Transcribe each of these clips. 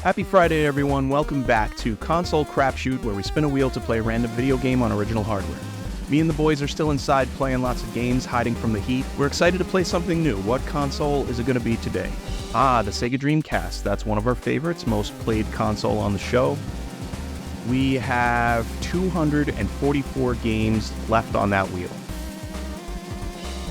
Happy Friday, everyone. Welcome back to Console Crapshoot, where we spin a wheel to play a random video game on original hardware. Me and the boys are still inside playing lots of games, hiding from the heat. We're excited to play something new. What console is it going to be today? The Sega Dreamcast. That's one of our favorites, most played console on the show. We have 244 games left on that wheel.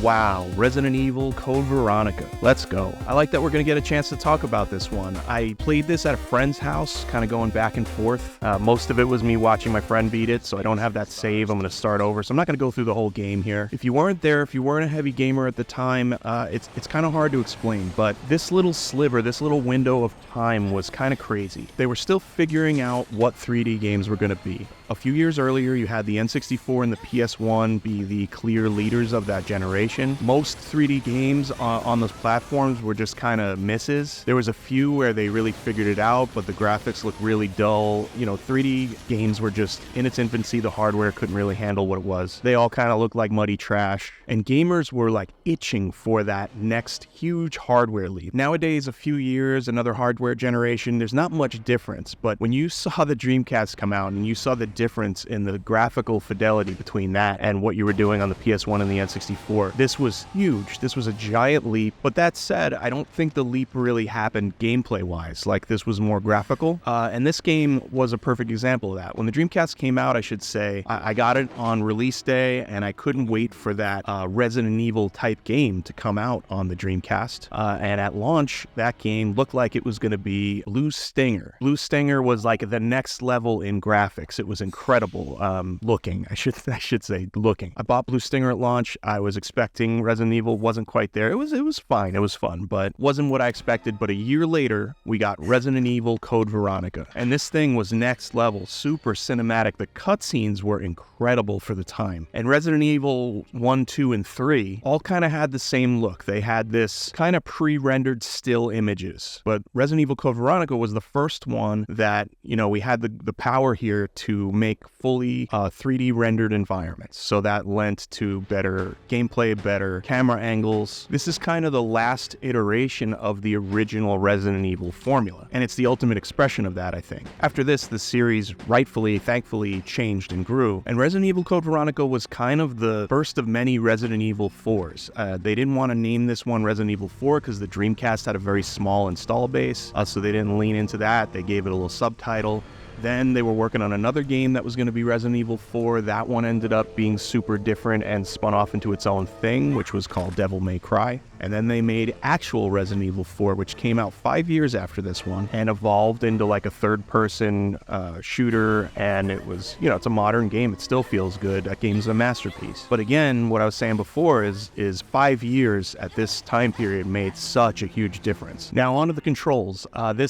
Wow, Resident Evil Code Veronica. Let's go. I like that we're going to get a chance to talk about this one. I played this at a friend's house, kind of going back and forth. Most of it was me watching my friend beat it, so I don't have that save. I'm going to start over, so I'm not going to go through the whole game here. If you weren't there, if you weren't a heavy gamer at the time, it's kind of hard to explain, but this little sliver, this little window of time was kind of crazy. They were still figuring out what 3D games were going to be. A few years earlier, you had the N64 and the PS1 be the clear leaders of that generation. Most 3D games on those platforms were just kind of misses. There was a few where they really figured it out, but the graphics looked really dull. 3D games were just in its infancy. The hardware couldn't really handle what it was. They all kind of looked like muddy trash, and gamers were like itching for that next huge hardware leap. Nowadays, a few years, another hardware generation, there's not much difference, but when you saw the Dreamcast come out and you saw the difference in the graphical fidelity between that and what you were doing on the PS1 and the N64, this was huge. This was a giant leap. But that said, I don't think the leap really happened gameplay-wise. Like, this was more graphical. And this game was a perfect example of that. When the Dreamcast came out, I should say, I got it on release day, and I couldn't wait for that Resident Evil type game to come out on the Dreamcast. And at launch, that game looked like it was going to be Blue Stinger. Blue Stinger was like the next level in graphics. It was incredible looking. I should say looking. I bought Blue Stinger at launch. I was expecting Resident Evil. Wasn't quite there. It was fine. It was fun, but wasn't what I expected. But a year later, we got Resident Evil Code Veronica, and this thing was next level, super cinematic. The cutscenes were incredible for the time. And Resident Evil 1, 2, and 3 all kind of had the same look. They had this kind of pre-rendered still images. But Resident Evil Code Veronica was the first one that, we had the power here to make fully 3D rendered environments. So that lent to better gameplay, better camera angles. This is kind of the last iteration of the original Resident Evil formula, and it's the ultimate expression of that, I think. After this, the series rightfully, thankfully, changed and grew, and Resident Evil Code Veronica was kind of the first of many Resident Evil 4s. They didn't want to name this one Resident Evil 4 because the Dreamcast had a very small install base, so they didn't lean into that. They gave it a little subtitle. Then they were working on another game that was going to be Resident Evil 4. That one ended up being super different and spun off into its own thing, which was called Devil May Cry. And then they made actual Resident Evil 4, which came out 5 years after this one and evolved into like a third-person shooter. And it was, it's a modern game. It still feels good. That game's a masterpiece. But again, what I was saying before is 5 years at this time period made such a huge difference. Now, onto the controls. The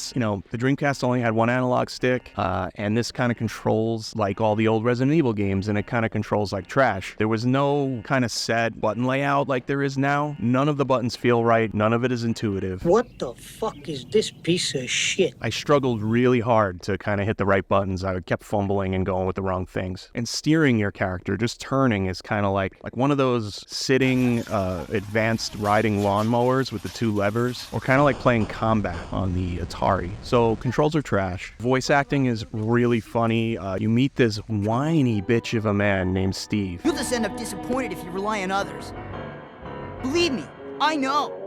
Dreamcast only had one analog stick. And this kind of controls like all the old Resident Evil games, and it kind of controls like trash. There was no kind of set button layout like there is now. None of the buttons feel right. None of it is intuitive. What the fuck is this piece of shit? I struggled really hard to kind of hit the right buttons. I kept fumbling and going with the wrong things. And steering your character, just turning, is kind of like one of those sitting advanced riding lawnmowers with the two levers, or kind of like playing Combat on the Atari. So controls are trash. Voice acting is really funny. You meet this whiny bitch of a man named Steve. You'll just end up disappointed if you rely on others. Believe me, I know.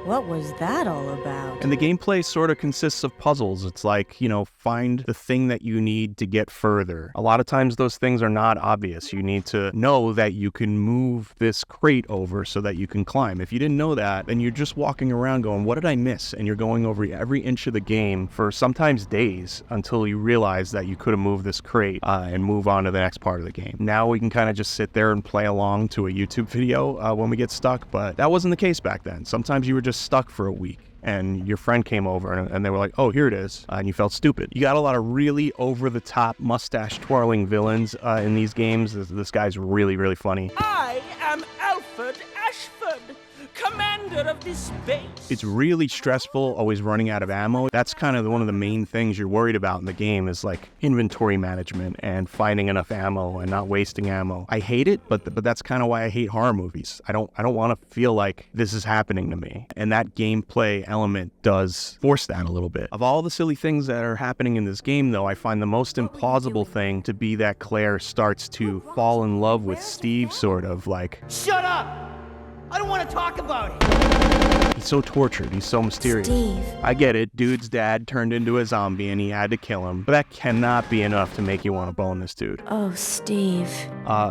What was that all about? And the gameplay sort of consists of puzzles. It's like, find the thing that you need to get further. A lot of times those things are not obvious. You need to know that you can move this crate over so that you can climb. If you didn't know that, then you're just walking around going, what did I miss? And you're going over every inch of the game for sometimes days until you realize that you could have moved this crate and move on to the next part of the game. Now we can kind of just sit there and play along to a YouTube video when we get stuck, but that wasn't the case back then. Sometimes you were just stuck for a week and your friend came over and they were like, oh, here it is, and you felt stupid. You got a lot of really over-the-top mustache-twirling villains in these games. This guy's really, really funny. I am Alfred Ashford, Commander wonder of this space. It's really stressful, always running out of ammo. That's kind of one of the main things you're worried about in the game is like inventory management and finding enough ammo and not wasting ammo. I hate it, but that's kind of why I hate horror movies. I don't want to feel like this is happening to me. And that gameplay element does force that a little bit. Of all the silly things that are happening in this game, though, I find the most implausible thing to be that Claire starts to fall in love with Steve, sort of like. Shut up! I don't want to talk about it. He's so tortured. He's so mysterious. Steve. I get it. Dude's dad turned into a zombie and he had to kill him. But that cannot be enough to make you want to bone this dude. Oh, Steve.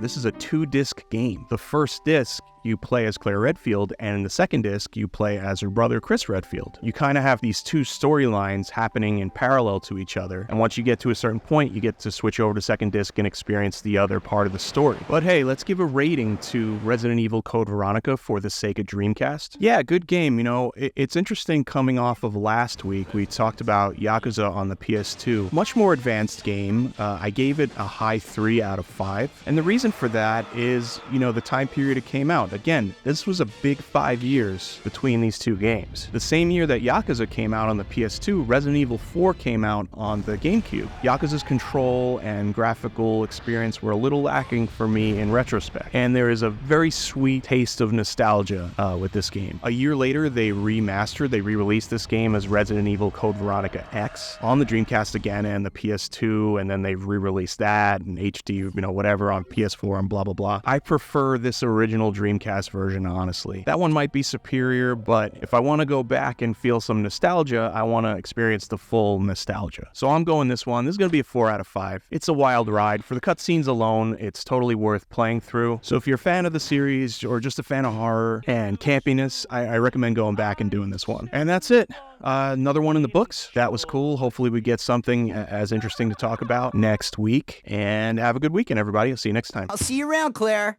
This is a 2-disc game. The first disc, you play as Claire Redfield, and in the second disc, you play as her brother, Chris Redfield. You kind of have these two storylines happening in parallel to each other, and once you get to a certain point, you get to switch over to second disc and experience the other part of the story. But hey, let's give a rating to Resident Evil Code Veronica for the sake of Dreamcast. Yeah, good game. You know, it's interesting coming off of last week. We talked about Yakuza on the PS2. Much more advanced game. I gave it a high 3 out of 5. And the reason for that is, you know, the time period it came out. Again, this was a big 5 years between these two games. The same year that Yakuza came out on the PS2, Resident Evil 4 came out on the GameCube. Yakuza's control and graphical experience were a little lacking for me in retrospect. And there is a very sweet taste of nostalgia with this game. A year later, they re-released this game as Resident Evil Code Veronica X on the Dreamcast again and the PS2, and then they re-released that and HD, you know, whatever on PS4 and blah, blah, blah. I prefer this original Dreamcast version, honestly. That one might be superior, but if I want to go back and feel some nostalgia, I want to experience the full nostalgia. So I'm going this one. This is going to be a 4 out of 5. It's a wild ride. For the cutscenes alone, it's totally worth playing through. So if you're a fan of the series or just a fan of horror and campiness, I recommend going back and doing this one. And that's it. Another one in the books. That was cool. Hopefully we get something as interesting to talk about next week. And have a good weekend, everybody. I'll see you next time. I'll see you around, Claire.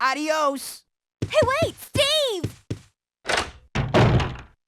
Adios. Hey, wait, Steve!